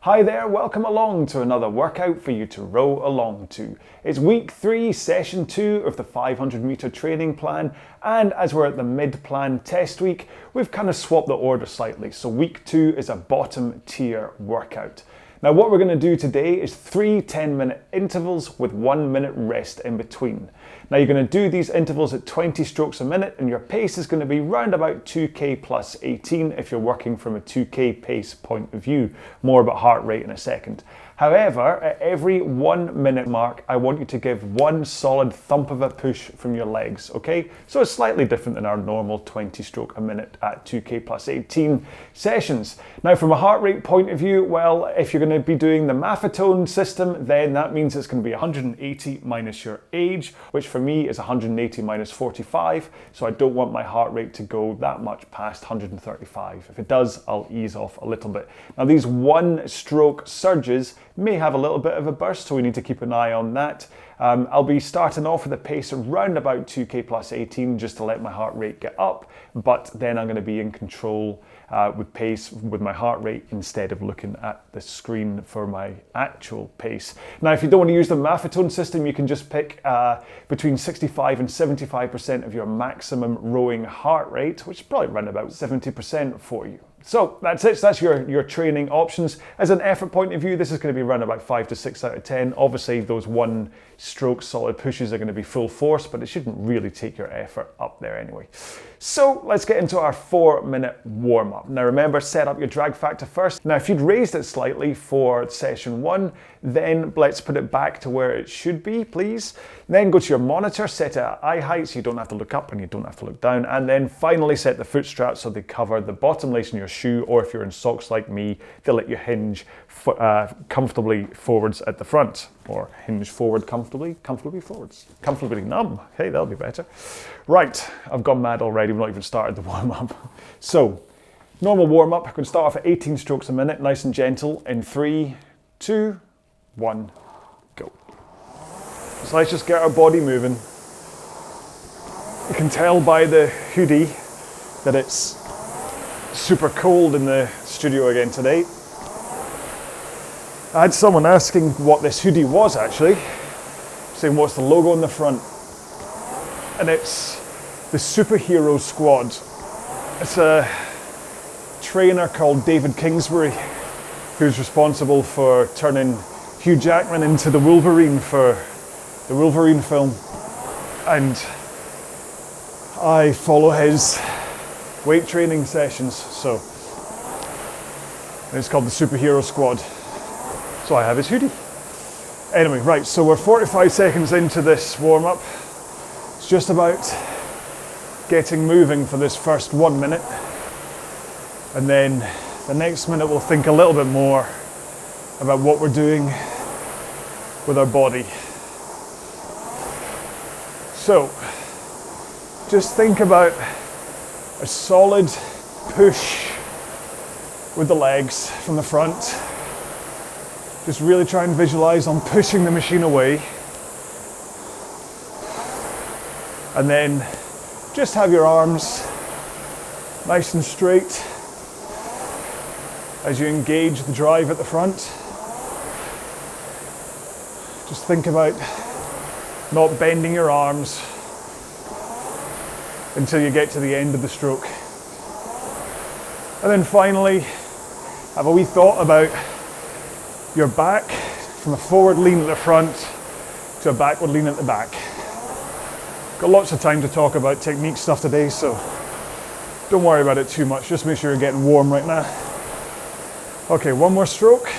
Hi there, welcome along to another workout for you to row along to. It's week 3, session 2 of the 500 meter training plan, and as we're at the mid-plan test week, we've kind of swapped the order slightly. So week 2 is a bottom tier workout. Now what we're going to do today is 3 10-minute intervals with 1 minute rest in between. Now you're going to do these intervals at 20 strokes a minute, and your pace is going to be round about 2k plus 18 if you're working from a 2k pace point of view. More about heart rate in a second. However, at every 1 minute mark, I want you to give one solid thump of a push from your legs, okay? So it's slightly different than our normal 20 stroke a minute at 2k plus 18 sessions. Now from a heart rate point of view, well, if you're going to be doing the Maffetone system, then that means it's going to be 180 minus your age, which for me is 180 minus 45, so I don't want my heart rate to go that much past 135. If it does, I'll ease off a little bit. Now these one stroke surges may have a little bit of a burst, so we need to keep an eye on that. I'll be starting off with a pace around about 2k plus 18 just to let my heart rate get up, but then I'm going to be in control with pace with my heart rate instead of looking at the screen for my actual pace. Now if you don't want to use the Maffetone system, you can just pick between 65 and 75% of your maximum rowing heart rate, which is probably around about 70% for you. So that's it, so that's your training options. As an effort point of view, this is going to be around about 5 to 6 out of 10. Obviously those one stroke solid pushes are going to be full force, but it shouldn't really take your effort up there anyway. So let's get into our 4-minute warm up. Now remember, set up your drag factor first. Now if you'd raised it slightly for session 1, then let's put it back to where it should be, please. Then go to your monitor, set it at eye height so you don't have to look up and you don't have to look down. And then finally set the foot straps so they cover the bottom lace in your shoe, or if you're in socks like me, they'll let you hinge comfortably forwards at the front, or hinge forward comfortably forwards. Comfortably numb, hey, that'll be better. Right, I've gone mad already, we've not even started the warm-up. So, normal warm-up, we're going to start off at 18 strokes a minute, nice and gentle, in 3, 2, 1, go. So let's just get our body moving. You can tell by the hoodie that it's super cold in the studio again today. I had someone asking what this hoodie was actually, saying what's the logo on the front, and it's the Superhero Squad. It's a trainer called David Kingsbury who's responsible for turning Hugh Jackman into the Wolverine for the Wolverine film, and I follow his weight training sessions, so it's called the Superhero Squad. So I have his hoodie. Anyway, right, so we're 45 seconds into this warm-up. It's just about getting moving for this first 1 minute. And then the next minute we'll think a little bit more about what we're doing with our body. So, just think about a solid push with the legs from the front. Just really try and visualize on pushing the machine away. And then just have your arms nice and straight as you engage the drive at the front. Just think about not bending your arms until you get to the end of the stroke. And then finally, have a wee thought about your back, from a forward lean at the front to a backward lean at the back. Got lots of time to talk about technique stuff today, so don't worry about it too much. Just make sure you're getting warm right now. Okay, one more stroke.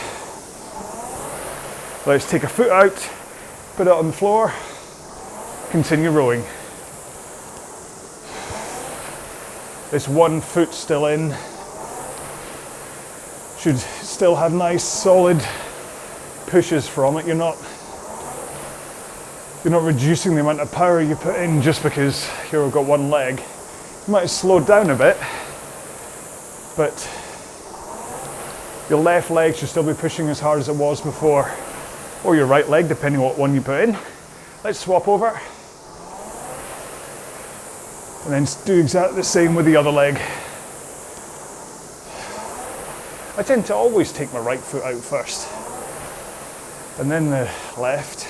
Let's take a foot out, put it on the floor, continue rowing. This one foot still in. Should still have nice solid pushes from it. You're not reducing the amount of power you put in just because you've got one leg. You might have slowed down a bit, but your left leg should still be pushing as hard as it was before, or your right leg, depending on what one you put in. Let's swap over. And then do exactly the same with the other leg. I tend to always take my right foot out first, and then the left.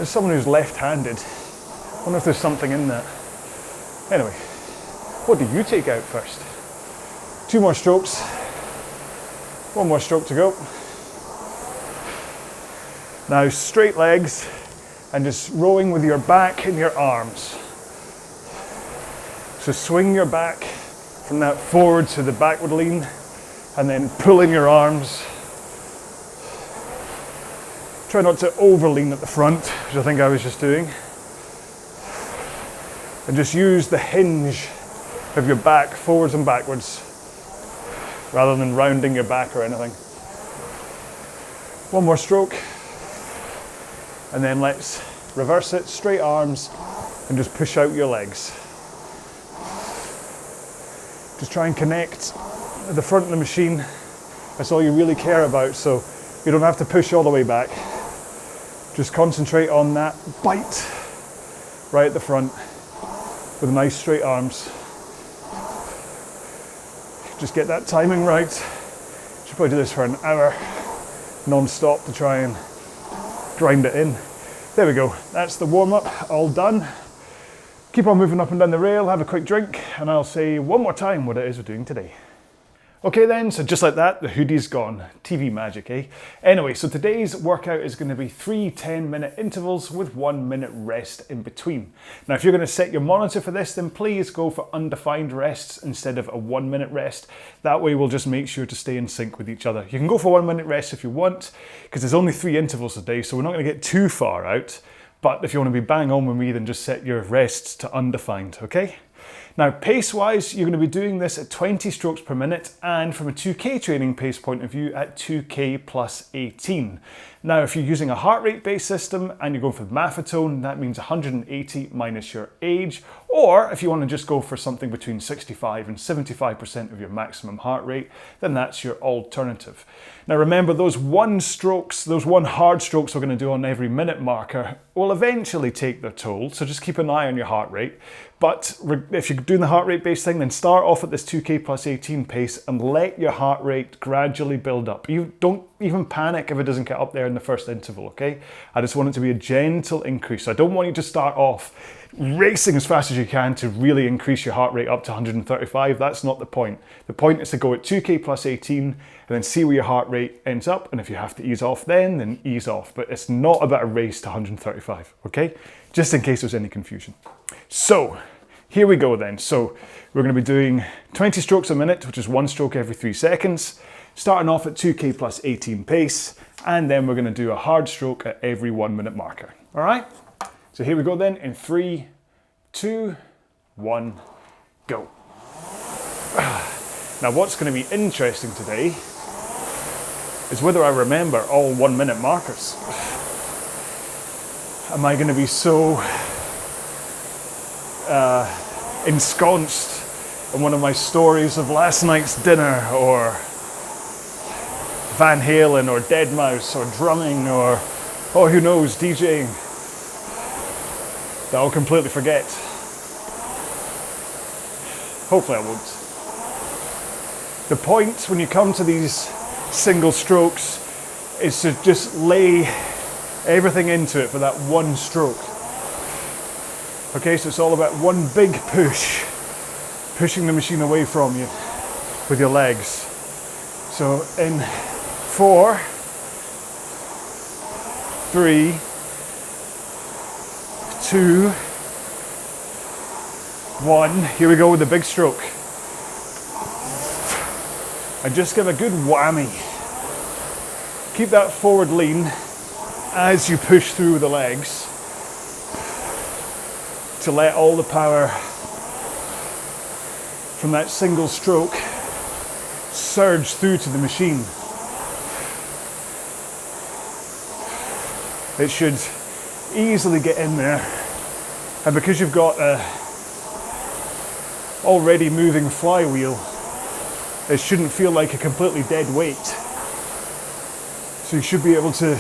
As someone who's left-handed, I wonder if there's something in that. Anyway, what do you take out first? 2 more strokes. 1 more stroke to go. Now straight legs and just rowing with your back and your arms. So swing your back from that forward to the backward lean and then pull in your arms. Try not to over lean at the front, which I think I was just doing. And just use the hinge of your back forwards and backwards rather than rounding your back or anything. 1 more stroke. And then let's reverse it, straight arms, and just push out your legs. Just try and connect at the front of the machine. That's all you really care about, so you don't have to push all the way back. Just concentrate on that bite right at the front with nice straight arms. Just get that timing right. Should probably do this for an hour non-stop to try and grind it in. There we go, that's the warm-up all done. Keep on moving up and down the rail, have a quick drink, and I'll say one more time what it is we're doing today. Okay then, so just like that, the hoodie's gone. TV magic, eh? Anyway, so today's workout is going to be 3 10-minute intervals with 1 minute rest in between. Now, if you're going to set your monitor for this, then please go for undefined rests instead of a 1 minute rest. That way we'll just make sure to stay in sync with each other. You can go for 1 minute rest if you want, because there's only 3 intervals a day, so we're not going to get too far out. But if you want to be bang on with me, then just set your rests to undefined, okay? Now, pace-wise, you're going to be doing this at 20 strokes per minute, and from a 2K training pace point of view, at 2K plus 18. Now, if you're using a heart rate-based system and you're going for the Maffetone, that means 180 minus your age, or if you want to just go for something between 65 and 75% of your maximum heart rate, then that's your alternative. Now remember, those 1 hard strokes we're going to do on every minute marker will eventually take their toll, so just keep an eye on your heart rate. But if you're doing the heart rate based thing, then start off at this 2K plus 18 pace and let your heart rate gradually build up. You don't even panic if it doesn't get up there in the first interval, okay? I just want it to be a gentle increase. I don't want you to start off racing as fast as you can to really increase your heart rate up to 135. That's not the point. The point is to go at 2K plus 18 and then see where your heart rate ends up. And if you have to ease off then ease off. But it's not about a race to 135, okay? Just in case there's any confusion. So, here we go then. So, we're going to be doing 20 strokes a minute, which is 1 stroke every 3 seconds. Starting off at 2K plus 18 pace. And then we're going to do a hard stroke at every 1 minute marker. All right? So here we go then, in 3, 2, 1, go. Now what's going to be interesting today is whether I remember all 1 minute markers. Am I going to be so ensconced in one of my stories of last night's dinner, or Van Halen, or Deadmau5, or drumming, or, oh who knows, DJing, that I'll completely forget. Hopefully I won't. The point when you come to these single strokes is to just lay everything into it for that 1 stroke. Okay, so it's all about 1 big push, pushing the machine away from you with your legs. So in 4, 3, 2, 1, here we go with the big stroke. And just give a good whammy. Keep that forward lean as you push through the legs to let all the power from that single stroke surge through to the machine. It should easily get in there, and because you've got a already moving flywheel, it shouldn't feel like a completely dead weight. So you should be able to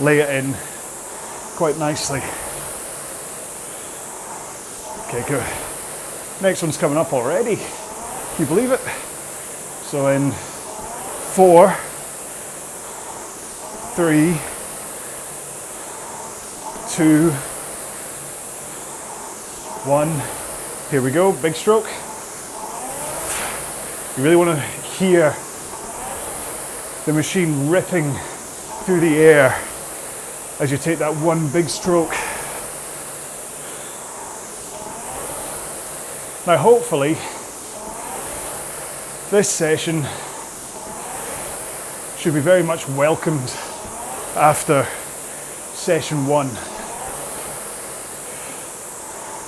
lay it in quite nicely. Okay, good. Next one's coming up already. Can you believe it? So in 4, 3, 2, 1. Here we go, big stroke. You really want to hear the machine ripping through the air as you take that one big stroke. Now hopefully this session should be very much welcomed after session 1.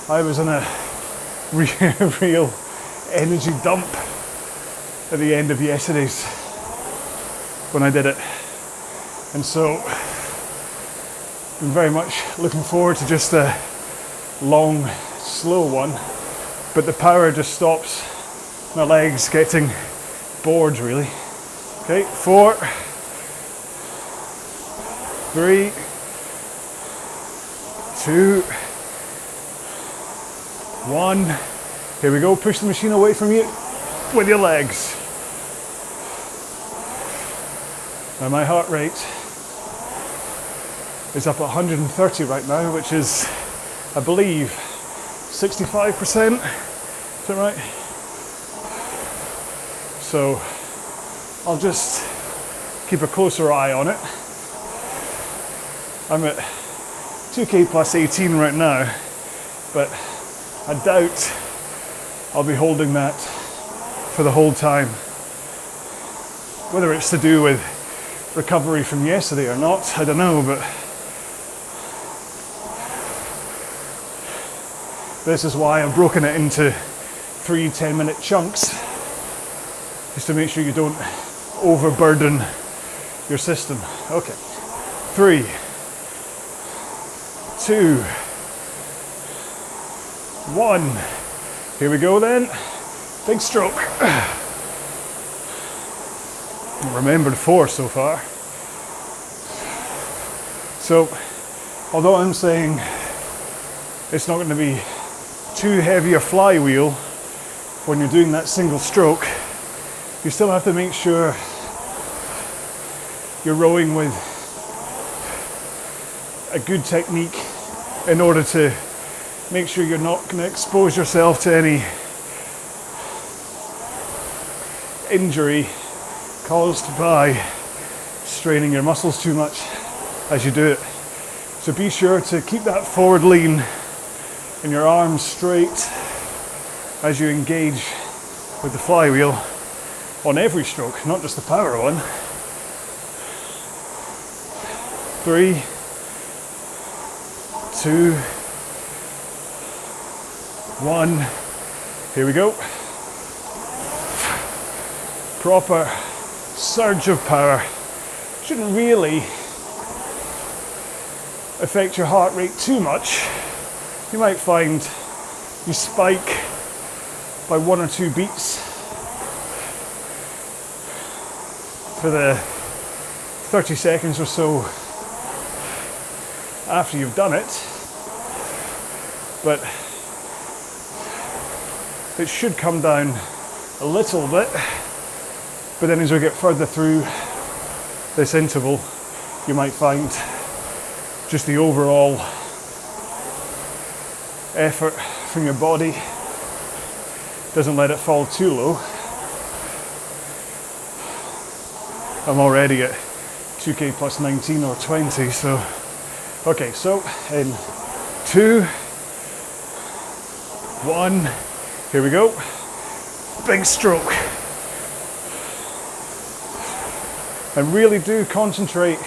I was in a real energy dump at the end of yesterday's when I did it, and so I'm very much looking forward to just a long, slow one, but the power just stops my legs getting bored really. Okay, 4, 3, 2, 1. Here we go, push the machine away from you with your legs. Now my heart rate is up at 130 right now, which is, I believe, 65%. Is that right? So I'll just keep a closer eye on it. I'm at 2k plus 18 right now, but I doubt I'll be holding that for the whole time. Whether it's to do with recovery from yesterday or not, I don't know, but this is why I've broken it into 3 10-minute chunks, just to make sure you don't overburden your system. Okay, 3, 2, 1. Here we go then. Big stroke. Remembered 4 so far. So, although I'm saying it's not going to be too heavy a flywheel when you're doing that single stroke, you still have to make sure you're rowing with a good technique in order to make sure you're not going to expose yourself to any injury caused by straining your muscles too much as you do it. So be sure to keep that forward lean and your arms straight as you engage with the flywheel on every stroke, not just the power one. 3, 2, 1. Here we go. Proper surge of power. Shouldn't really affect your heart rate too much. You might find you spike by 1 or 2 beats for the 30 seconds or so after you've done it, but it should come down a little bit. But then as we get further through this interval, you might find just the overall effort from your body doesn't let it fall too low. I'm already at 2k plus 19 or 20, so okay, so in 2, 1, here we go. Big stroke. And really do concentrate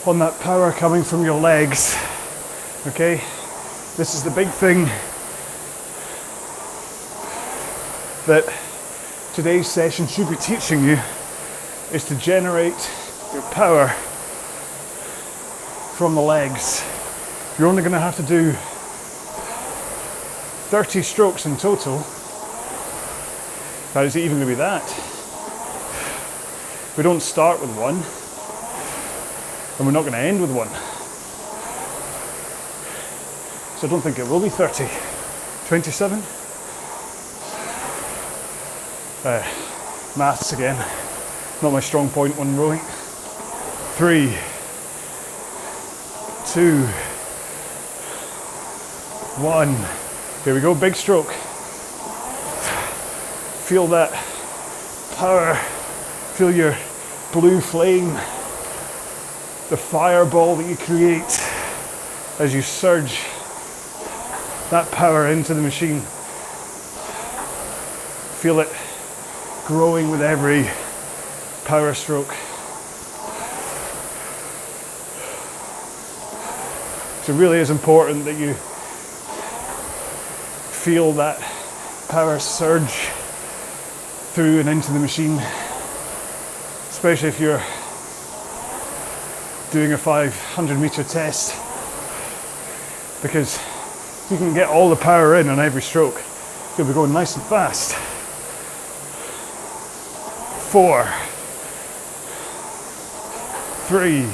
on that power coming from your legs. Okay, this is the big thing that today's session should be teaching you, is to generate your power from the legs. You're only going to have to do 30 strokes in total. Now, is it even going to be that? We don't start with 1, and we're not going to end with 1. So I don't think it will be 30. 27? Maths again, not my strong point when rowing. 3, 2, 1. Here we go, big stroke. Feel that power, feel your blue flame, the fireball that you create as you surge that power into the machine. Feel it growing with every power stroke. So it really is important that you feel that power surge through and into the machine, especially if you're doing a 500 meter test, because you can get all the power in on every stroke. You'll be going nice and fast. 4, 3,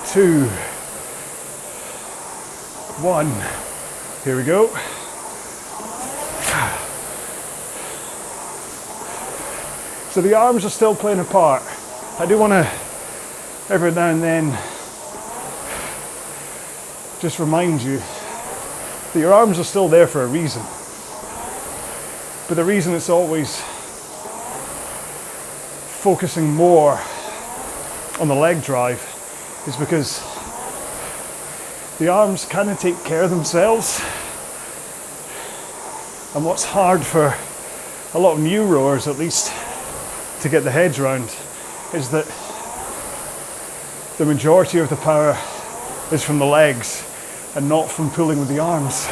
2, 1. Here we go. So the arms are still playing a part. I do want to, every now and then, just remind you that your arms are still there for a reason. But the reason it's always focusing more on the leg drive is because the arms kind of take care of themselves. And what's hard for a lot of new rowers, at least, to get the heads around, is that the majority of the power is from the legs and not from pulling with the arms.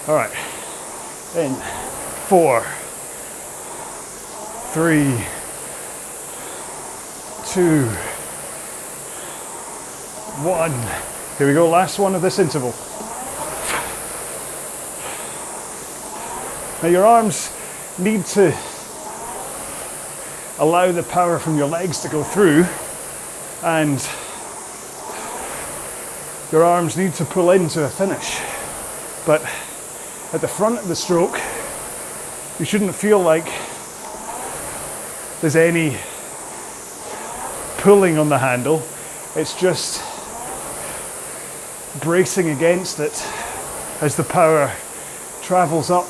All right, in 4, 3, 2, 1. Here we go, last one of this interval. Now your arms need to allow the power from your legs to go through, and your arms need to pull into a finish. But at the front of the stroke, you shouldn't feel like there's any pulling on the handle. It's just bracing against it as the power travels up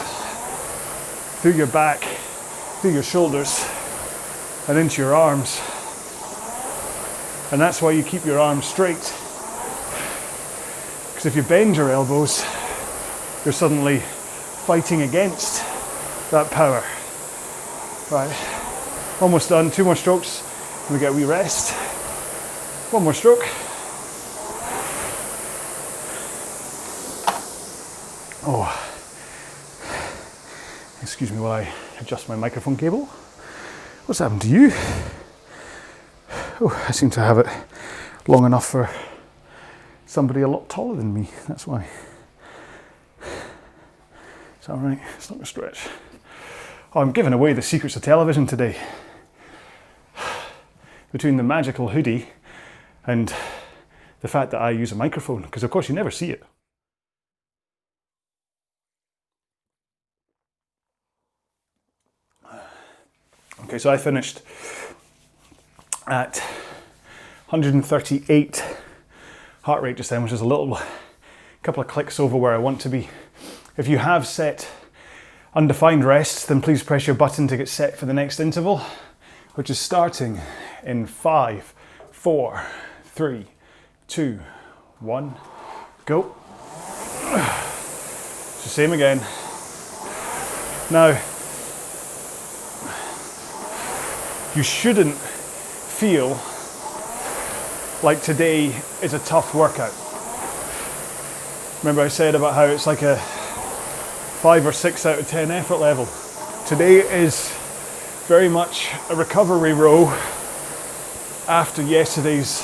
through your back, through your shoulders, and into your arms. And that's why you keep your arms straight. Because if you bend your elbows, you're suddenly fighting against that power. Right, almost done, 2 more strokes, and we get a wee rest. 1 more stroke. Oh, excuse me while I adjust my microphone cable. What's happened to you? Oh, I seem to have it long enough for somebody a lot taller than me, that's why. It's all right, it's not gonna stretch. Oh, I'm giving away the secrets of television today. Between the magical hoodie and the fact that I use a microphone, because of course you never see it. Okay, so I finished at 138 heart rate just then, which is a couple of clicks over where I want to be. If you have set undefined rests, then please press your button to get set for the next interval, which is starting in 5, 4, 3, 2, 1, go. So same again. Now, you shouldn't feel like today is a tough workout. Remember I said about how it's like a 5 or 6 out of 10 effort level. Today is very much a recovery row after yesterday's,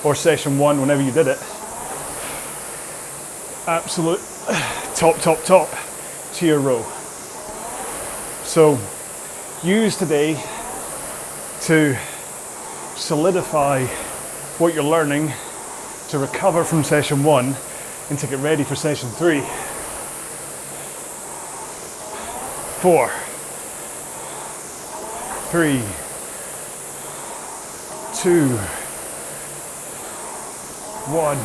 or session 1, whenever you did it. Absolute top tier row. So use today to solidify what you're learning, to recover from session 1 and to get ready for session 3. 4, 3, 2, 1.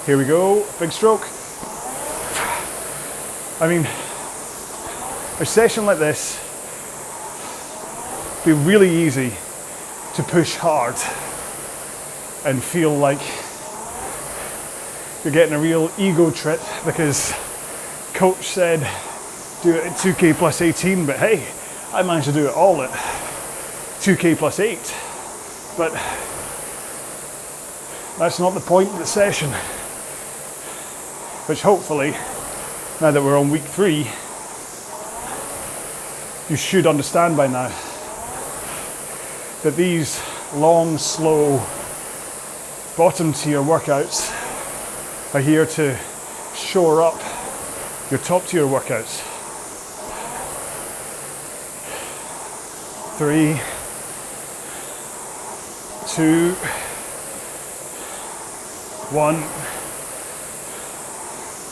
Here we go, big stroke. I mean, a session like this would be really easy to push hard and feel like you're getting a real ego trip because coach said do it at 2k plus 18, but hey, I managed to do it all at 2k plus 8. But that's not the point of the session, which hopefully, now that we're on week 3, you should understand by now that these long, slow, bottom tier workouts are here to shore up your top tier workouts. 3, 2, 1,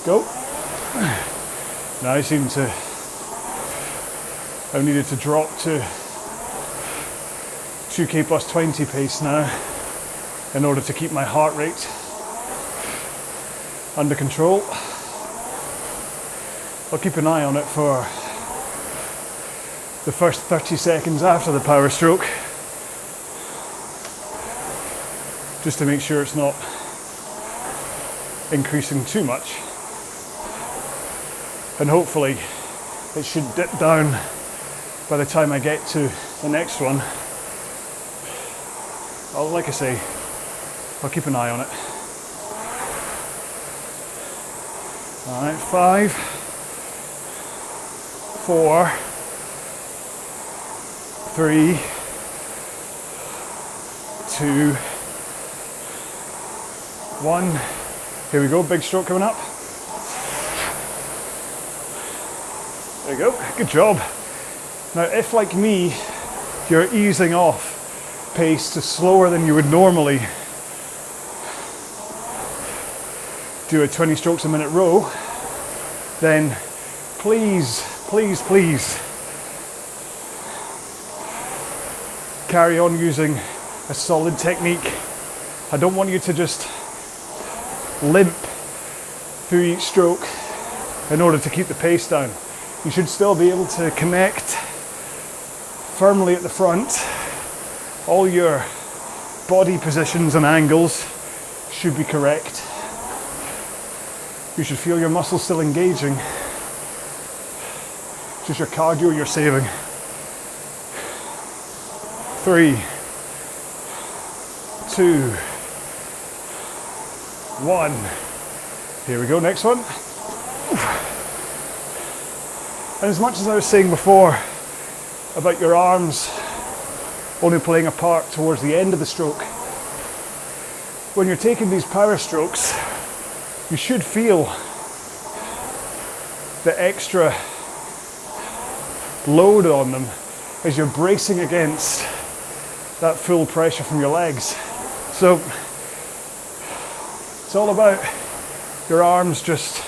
go. Now I seem to have needed to drop to 2k plus 20 pace now in order to keep my heart rate under control. I'll keep an eye on it for the first 30 seconds after the power stroke, just to make sure it's not increasing too much. And hopefully it should dip down by the time I get to the next one. Like I say, I'll keep an eye on it. All right, 5, 4, 3, 2, 1. Here we go, big stroke coming up. There you go, good job. Now if, like me, you're easing off pace to slower than you would normally do a 20 strokes a minute row, then please, please, please carry on using a solid technique. I don't want you to just limp through each stroke in order to keep the pace down. You should still be able to connect firmly at the front. All your body positions and angles should be correct. You should feel your muscles still engaging. It's just your cardio you're saving. 3, 2, 1. Here we go, next one. And as much as I was saying before about your arms only playing a part towards the end of the stroke, when you're taking these power strokes, you should feel the extra load on them as you're bracing against that full pressure from your legs. So it's all about your arms just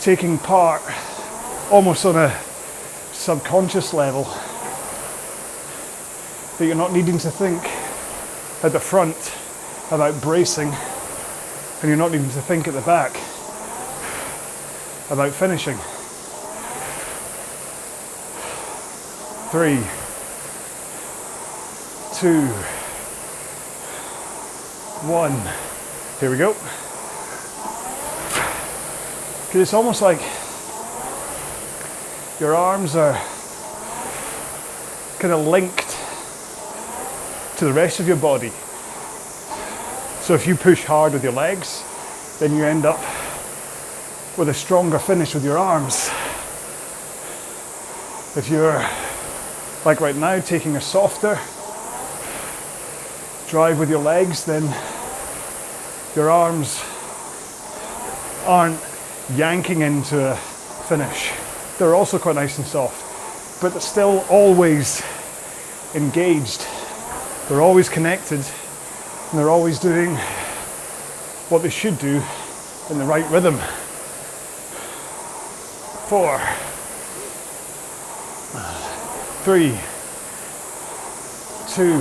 taking part almost on a subconscious level, that you're not needing to think at the front about bracing, and you're not needing to think at the back about finishing. 3, 2, 1. Here we go. Because it's almost like your arms are kind of linked to the rest of your body. So if you push hard with your legs, then you end up with a stronger finish with your arms. If you're, like right now, taking a softer drive with your legs, then your arms aren't yanking into a finish. They're also quite nice and soft, but they're still always engaged. They're always connected, and they're always doing what they should do in the right rhythm. 4, 3, 2,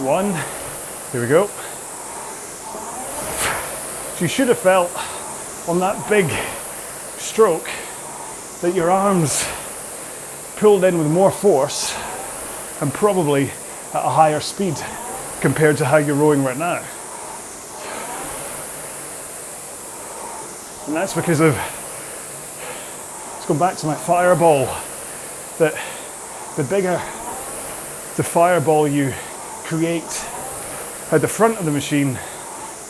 1. Here we go. So you should have felt on that big stroke that your arms pulled in with more force and probably at a higher speed compared to how you're rowing right now. And that's because of, let's go back to my fireball, that the bigger the fireball you create at the front of the machine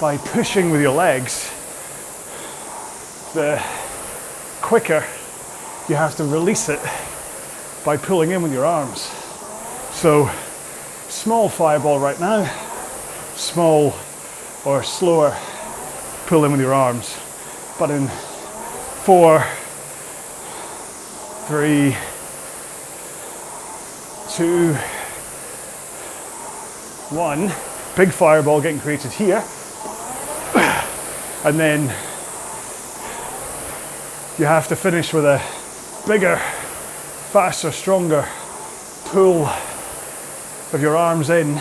by pushing with your legs, the quicker you have to release it by pulling in with your arms. So small fireball right now, small or slower pull in with your arms. But in 4, 3, 2, 1, big fireball getting created here, and then you have to finish with a bigger, faster, stronger pull of your arms in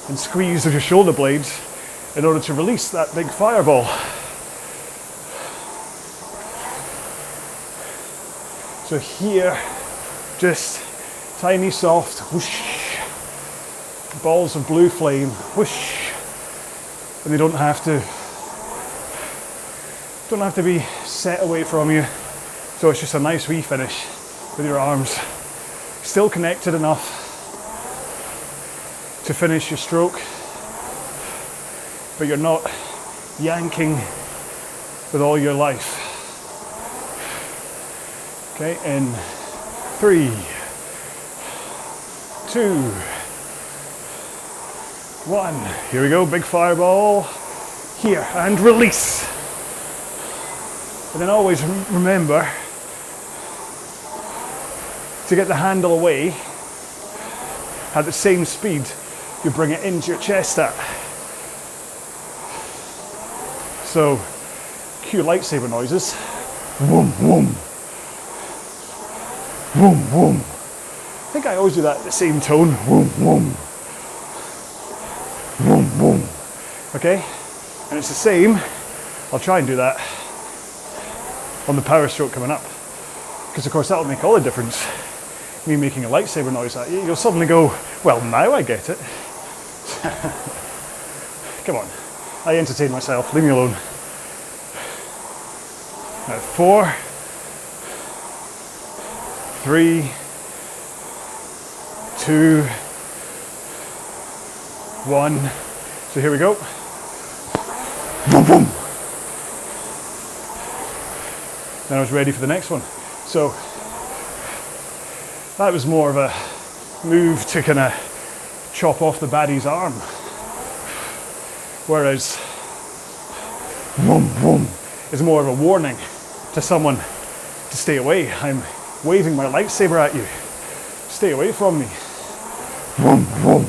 and squeeze of your shoulder blades in order to release that big fireball. So here, just tiny soft whoosh, balls of blue flame, whoosh, and they don't have to be set away from you. So it's just a nice wee finish with your arms still connected enough to finish your stroke, but you're not yanking with all your life. Okay, in 3, 2, 1. Here we go, big fireball here, and release. And then always remember to get the handle away at the same speed you bring it into your chest at. So, cue lightsaber noises. Whoom, whoom. Whoom, whoom. I think I always do that at the same tone. Whoom, whoom. Whoom, whoom. Okay? And it's the same. I'll try and do that on the power stroke coming up. Because of course that'll make all the difference. Me making a lightsaber noise at you, you'll suddenly go, well, now I get it. Come on. I entertain myself. Leave me alone. 4, 3, 2, 1. So here we go. Boom, boom. Then I was ready for the next one. So that was more of a move to kind of chop off the baddie's arm. Whereas boom, boom is more of a warning to someone to stay away. I'm waving my lightsaber at you. Stay away from me. Boom, boom.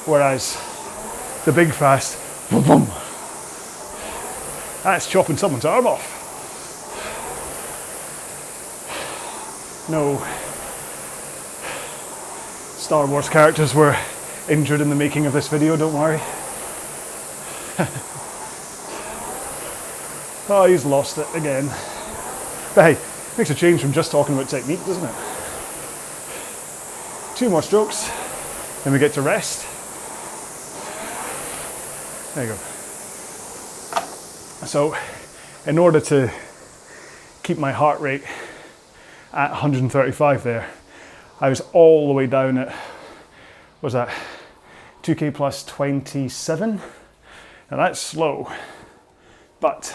Whereas the big fast boom, boom, that's chopping someone's arm off. No Star Wars characters were injured in the making of this video, don't worry. Oh, he's lost it again. But hey, makes a change from just talking about technique, doesn't it? 2 more strokes, then we get to rest. There you go. So, in order to keep my heart rate at 135 there, I was all the way down at, what was that, 2k plus 27? Now that's slow, but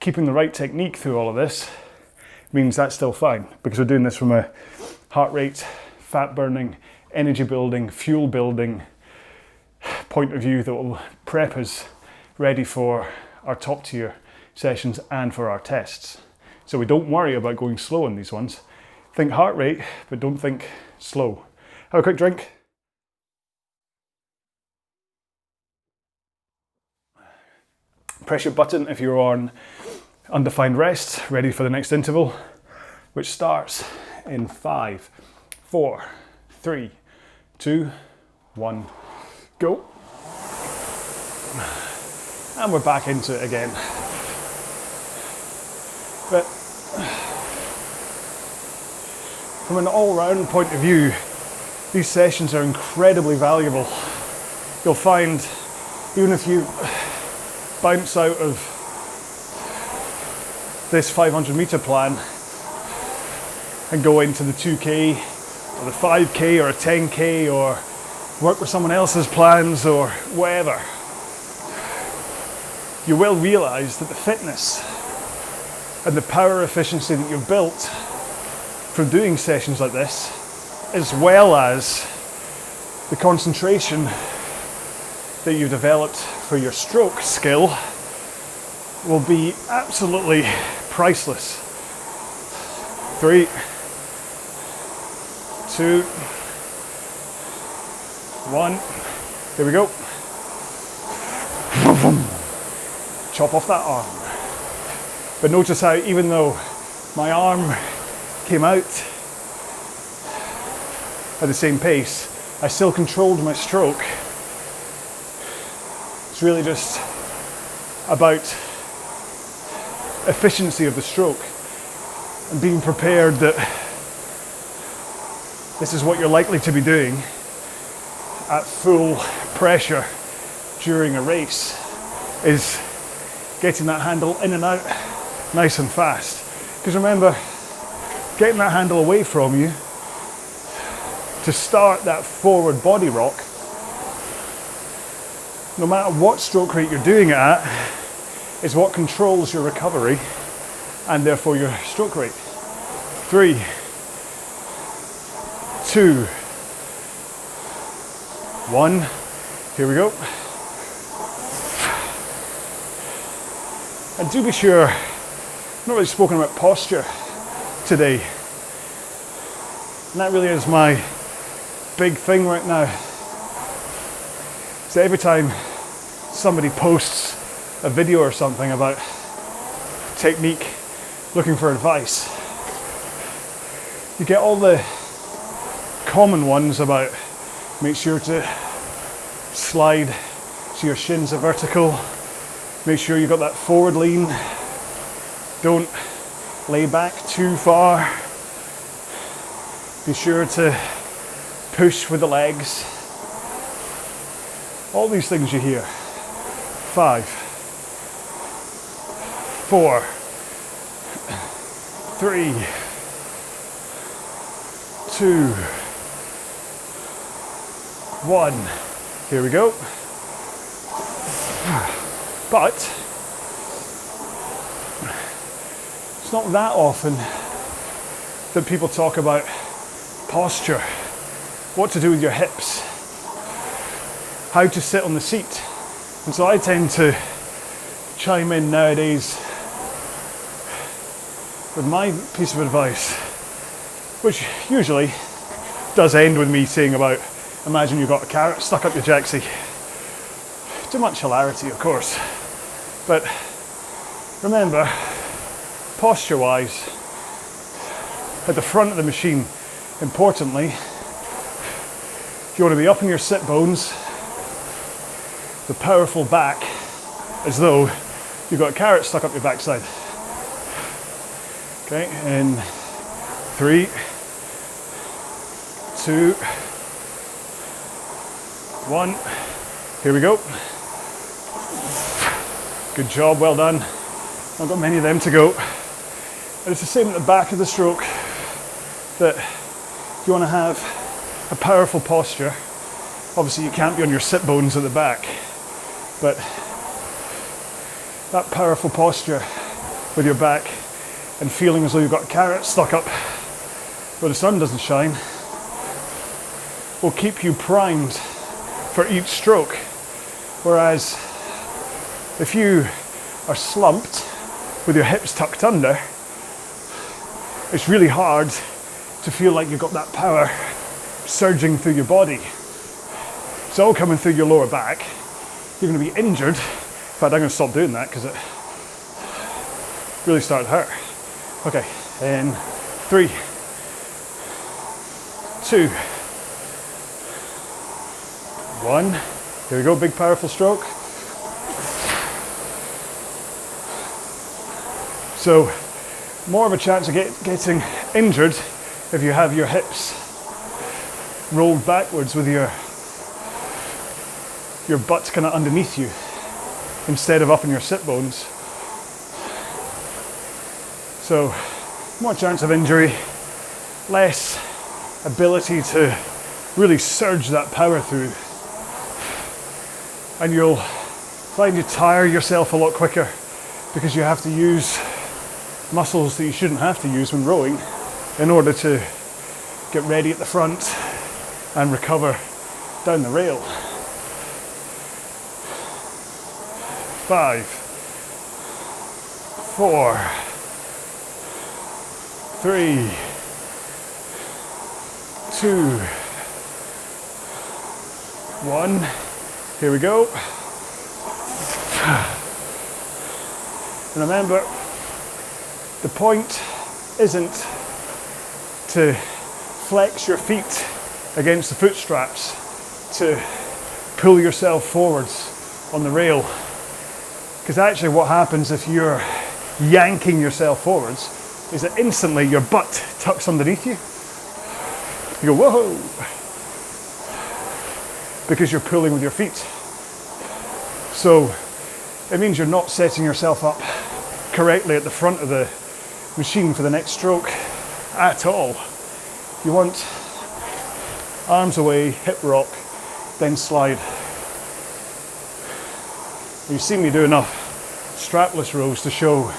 keeping the right technique through all of this means that's still fine, because we're doing this from a heart rate, fat burning, energy building, fuel building point of view that will prep us ready for our top tier sessions and for our tests. So we don't worry about going slow on these ones. Think heart rate, but don't think slow. Have a quick drink. Press your button if you're on undefined rest, ready for the next interval, which starts in 5, 4, 3, 2, 1, go. And we're back into it again. But from an all-round point of view, these sessions are incredibly valuable. You'll find, even if you bounce out of this 500 meter plan and go into the 2K or the 5K or a 10K or work with someone else's plans or whatever, you will realize that the fitness and the power efficiency that you've built from doing sessions like this, as well as the concentration that you've developed for your stroke skill, will be absolutely priceless. 3, 2, 1, here we go. Chop off that arm. But notice how, even though my arm came out at the same pace, I still controlled my stroke. It's really just about efficiency of the stroke and being prepared that this is what you're likely to be doing at full pressure during a race, is getting that handle in and out nice and fast. Because remember, getting that handle away from you to start that forward body rock, no matter what stroke rate you're doing it at, is what controls your recovery and therefore your stroke rate. 3, 2, 1, here we go. And do be sure, I've not really spoken about posture today. And that really is my big thing right now. So every time somebody posts a video or something about technique, looking for advice, you get all the common ones about make sure to slide so your shins are vertical, make sure you've got that forward lean, don't lay back too far, be sure to push with the legs. All these things you hear. 5, 4, 3, 2, 1. Here we go. But it's not that often that people talk about posture, what to do with your hips, how to sit on the seat. And so I tend to chime in nowadays with my piece of advice, which usually does end with me saying about, imagine you've got a carrot stuck up your jacksie. Too much hilarity, of course. But remember, posture-wise, at the front of the machine, importantly, if you want to be up in your sit bones, the powerful back, as though you've got a carrot stuck up your backside. Okay, in 3, 2, 1, here we go. Good job, well done. I've got many of them to go. And it's the same at the back of the stroke, that if you want to have a powerful posture, obviously you can't be on your sit bones at the back, but that powerful posture with your back and feeling as though you've got a carrot stuck up where the sun doesn't shine will keep you primed for each stroke. Whereas if you are slumped with your hips tucked under, it's really hard to feel like you've got that power surging through your body. It's all coming through your lower back. You're going to be injured fact, I'm going to stop doing that because it really started to hurt. Okay, in 3, 2, 1. Here we go, big powerful stroke. So, more of a chance of getting injured if you have your hips rolled backwards with your butt kind of underneath you instead of up in your sit bones. So, more chance of injury, less ability to really surge that power through. And you'll find you tire yourself a lot quicker because you have to use muscles that you shouldn't have to use when rowing in order to get ready at the front and recover down the rail. 5, 4, 3, 2, 1. Here we go. And remember, the point isn't to flex your feet against the foot straps to pull yourself forwards on the rail. Because actually what happens if you're yanking yourself forwards is that instantly your butt tucks underneath you. You go, whoa! Because you're pulling with your feet. So it means you're not setting yourself up correctly at the front of the machine for the next stroke at all. You want arms away, hip rock, then slide. You've seen me do enough strapless rows to show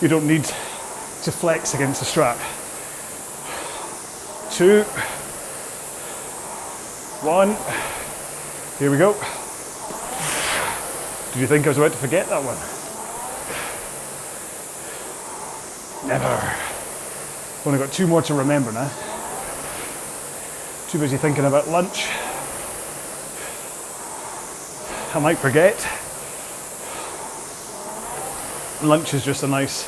you don't need to flex against the strap. 2, 1, here we go. Did you think I was about to forget that one? Never. Only got 2 more to remember now. Too busy thinking about lunch. I might forget. Lunch is just a nice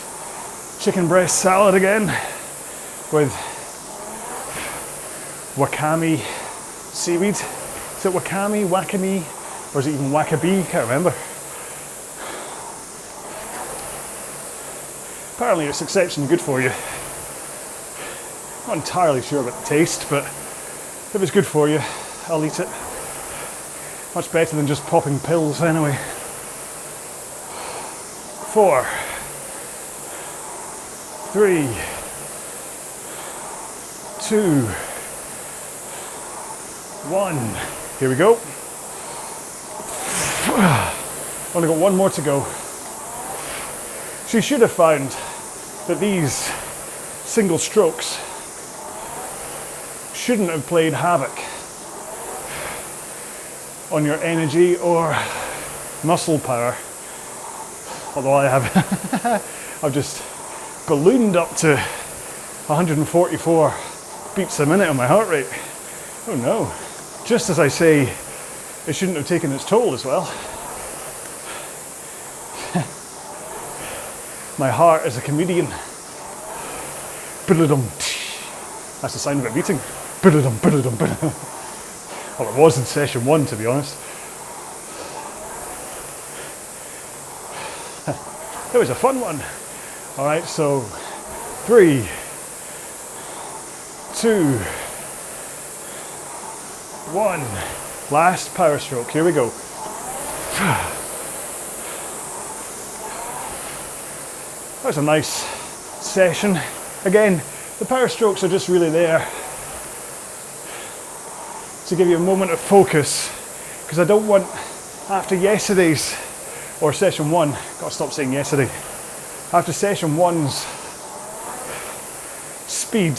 chicken breast salad again with wakame seaweed. Is it wakame, or is it even wakabe? Can't remember. Apparently it's exceptionally good for you. Not entirely sure about the taste, but if it's good for you, I'll eat it. Much better than just popping pills anyway. 4, 3, 2, 1. Here we go. Only got 1 more to go. So you should have found that these single strokes shouldn't have played havoc on your energy or muscle power. Although I have I've just ballooned up to 144 beats a minute on my heart rate. Oh no. Just as I say, it shouldn't have taken its toll as well. My heart is a comedian. That's the sound of it beating. Well, it was in session 1, to be honest. It was a fun one. All right, so 3, 2, 1. Last power stroke. Here we go. That was a nice session. Again, the power strokes are just really there to give you a moment of focus, because I don't want, after yesterday's, or session 1, gotta stop saying yesterday, after session 1's speed,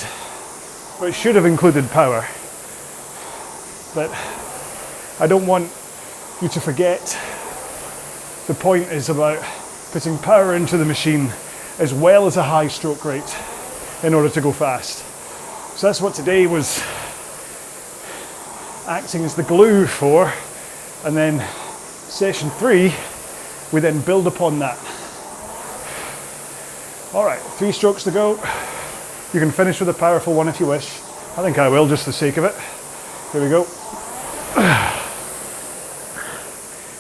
which should have included power, but I don't want you to forget the point is about putting power into the machine as well as a high stroke rate in order to go fast. So that's what today was acting as the glue for, and then Session 3, we then build upon that. All right, 3 strokes to go. You can finish with a powerful one if you wish. I think I will, just for the sake of it. Here we go.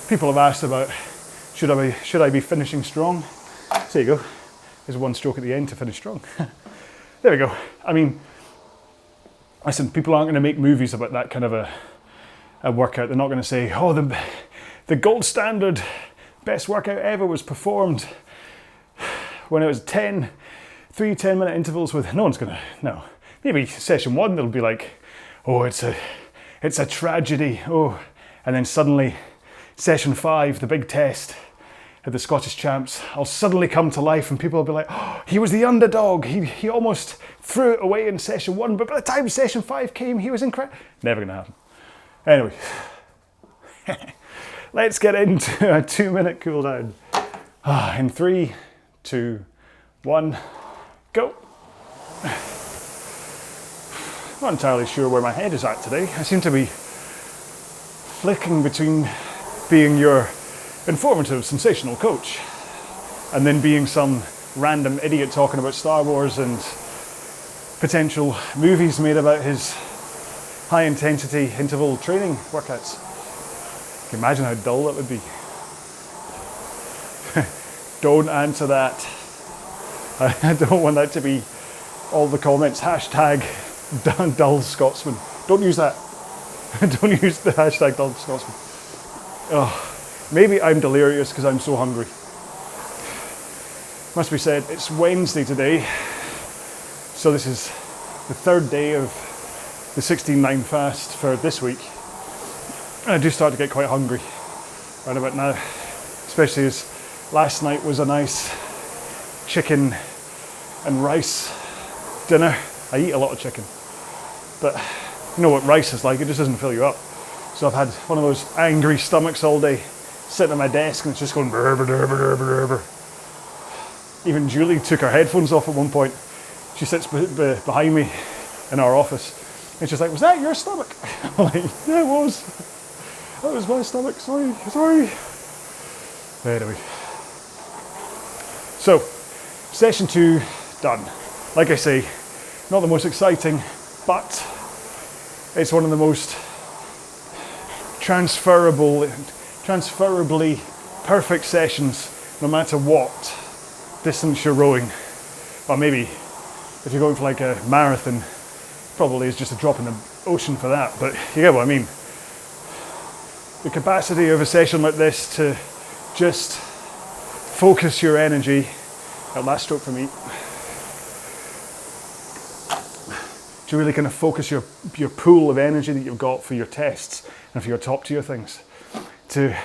People have asked about, should I be finishing strong? So there you go. There's 1 stroke at the end to finish strong. There we go. I mean, listen, people aren't going to make movies about that kind of a workout. They're not going to say, oh, the gold standard best workout ever was performed when it was 3 10-minute intervals with, no one's gonna, no. Maybe session 1, they'll be like, oh, it's a tragedy, oh. And then suddenly, session 5, the big test at the Scottish Champs, I'll suddenly come to life and people will be like, oh, he was the underdog, he almost threw it away in session 1, but by the time session 5 came, he was incredible. Never gonna happen. Anyway, let's get into a 2-minute cool down. In 3, 2, 1, go. Not entirely sure where my head is at today. I seem to be flicking between being your informative, sensational coach and then being some random idiot talking about Star Wars and potential movies made about his high intensity interval training workouts. Can you imagine how dull that would be? Don't answer that. I don't want that to be all the comments. Hashtag dull Scotsman. Don't use that. Don't use the hashtag dull Scotsman. Oh, maybe I'm delirious because I'm so hungry. Must be said, it's Wednesday today. So this is the 3rd day of the 16-9 fast for this week. And I do start to get quite hungry right about now. Especially as last night was a nice chicken and rice dinner. I eat a lot of chicken, but you know what rice is like, it just doesn't fill you up. So I've had one of those angry stomachs all day, sitting at my desk and it's just going brr, brr, brr, brr, brr, brr. Even Julie took her headphones off at one point. She sits behind me in our office and she's like, was that your stomach? I'm like, yeah, it was. That was my stomach, sorry. Anyway. So, session 2 done. Like I say, not the most exciting, but it's one of the most transferably perfect sessions, no matter what distance you're rowing. Or maybe if you're going for like a marathon, probably is just a drop in the ocean for that, but you get what I mean. The capacity of a session like this to just focus your energy, last stroke for me, to really kind of focus your pool of energy that you've got for your tests and for your top tier things, to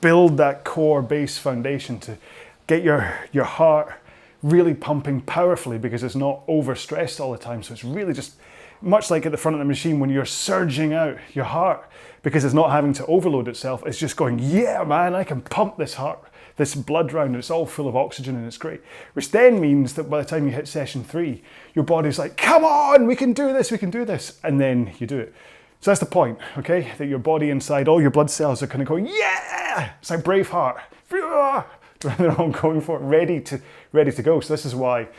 build that core base foundation, to get your heart really pumping powerfully because it's not overstressed all the time. So it's really just much like at the front of the machine when you're surging out your heart, because it's not having to overload itself. It's just going, yeah, man, I can pump this heart, this blood round, and it's all full of oxygen and it's great. Which then means that by the time you hit session 3, your body's like, come on, we can do this. And then you do it. So that's the point, okay? That your body inside, all your blood cells are kind of going, yeah! It's like Braveheart. They're all going for it, ready to go. So this is why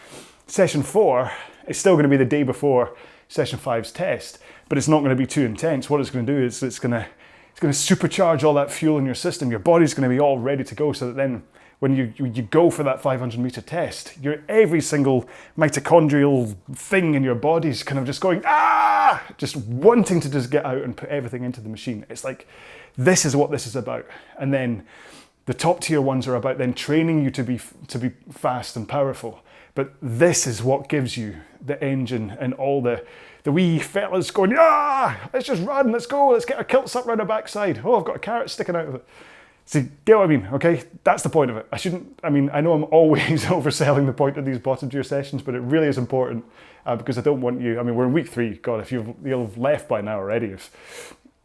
session 4 is still going to be the day before session 5's test, but it's not going to be too intense. What it's going to do is it's going to supercharge all that fuel in your system. Your body's going to be all ready to go, so that then when you go for that 500 meter test, every single mitochondrial thing in your body's kind of just going, just wanting to just get out and put everything into the machine. It's like, this is what this is about. And then the top tier ones are about then training you to be fast and powerful. But this is what gives you the engine and all the wee fellas going, let's just run, let's go, let's get our kilts up round our backside. Oh, I've got a carrot sticking out of it. See, get what I mean, okay? That's the point of it. I know I'm always overselling the point of these bottom tier sessions, but it really is important because I don't want you, we're in week 3, God, if you'll have left by now already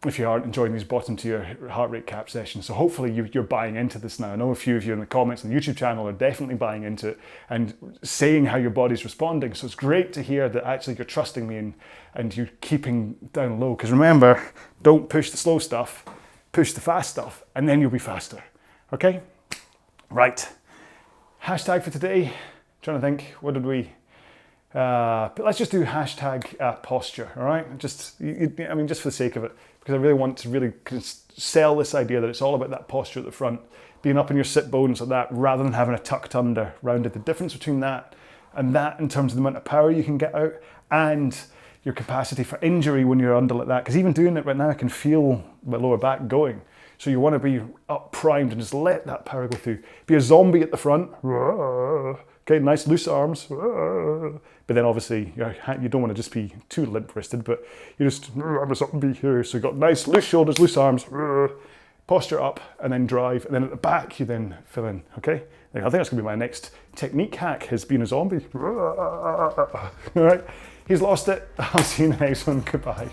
if you aren't enjoying these bottom tier heart rate cap sessions. So hopefully you're buying into this now. I know a few of you in the comments on the YouTube channel are definitely buying into it and saying how your body's responding. So it's great to hear that actually you're trusting me and you're keeping down low. Because remember, don't push the slow stuff. push the fast stuff, and then you'll be faster. Okay? Right. Hashtag for today. Trying to think, what did we? But let's just do hashtag posture. All right? Just for the sake of it, because I really want to really sell this idea that it's all about that posture at the front, being up in your sit bones like that, rather than having a tucked under rounded. The difference between that and that, in terms of the amount of power you can get out and your capacity for injury when you're under like that. Because even doing it right now, I can feel my lower back going. So you want to be up primed and just let that power go through. Be a zombie at the front. Okay, nice loose arms. But then obviously you don't want to just be too limp wristed, but you just, I'm a zombie here. So you've got nice loose shoulders, loose arms, posture up, and then drive. And then at the back, you then fill in, okay? I think that's gonna be my next technique hack, is being a zombie. All right, he's lost it. I'll see you in the next one. Goodbye.